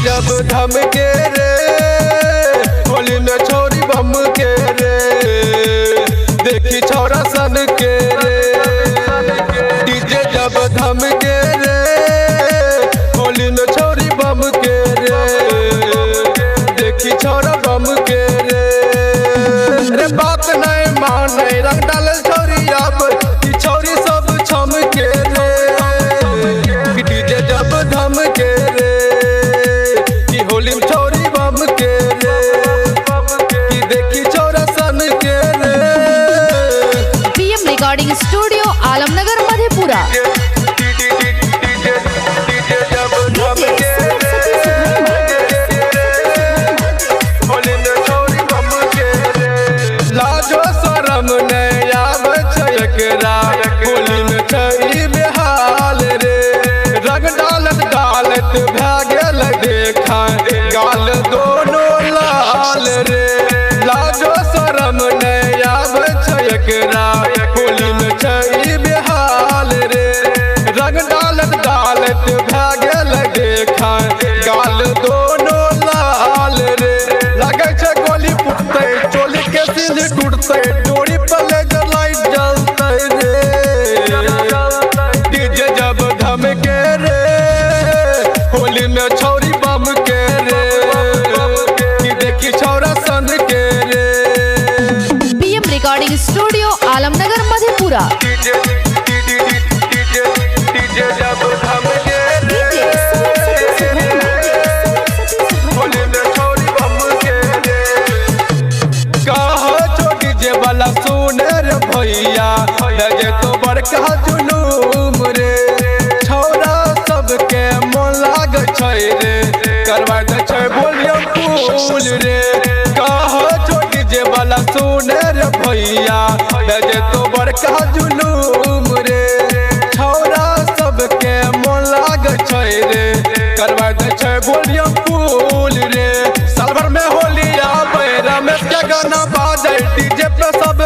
जब धमके रे होली में छोरी बम के रे देखी छोरा सन के रे डीजे जब धमके रे होली में छोरी बम के रे देखी छोरा बम के रे रे बात नहीं माने रंग डाल छोरी अब की छोरी सब छम के रे डीजे जब धमके रे की होली में छोरी बम के रे की देखी छोरा सन के रे PM recording studio Alamnagar Madhepura. Lajo शरम नहीं आवे एकरा होली में छई बेहाल रे रंग डालत डालत भागल देखा गाल दोनों लाल रे लाजो शरम नहीं आवे एकरा होली में छई बेहाल रे रंग डालत डालत भागल देखा गाल दोनों लाल रे लगे छे गोली फुटते चोली के सिल टूटते डोरी पले लाइट जलते रे डीजे जब धमके रे होली में छोरी बम के रे की देखी छोरा सन के रे PM recording studio Alamnagar Madhepura. DJ जब धमके रे होली में छोरी बम के रे कहा जो डीजे वाला सुने रे भैया लगे तो बड़का जुलूम रे छोरा सबके मन लाग छै रे करवा दे छै वॉल्यूम फुल रे कहा जो डीजे वाला सुने रे भैया लगे तो बड़का जुलूम रे छोरा सबके मन लाग छै रे करवा दे छै वॉल्यूम फुल रे साल भर में होली आवे रमेश के गाना बाजे डीजे पे सब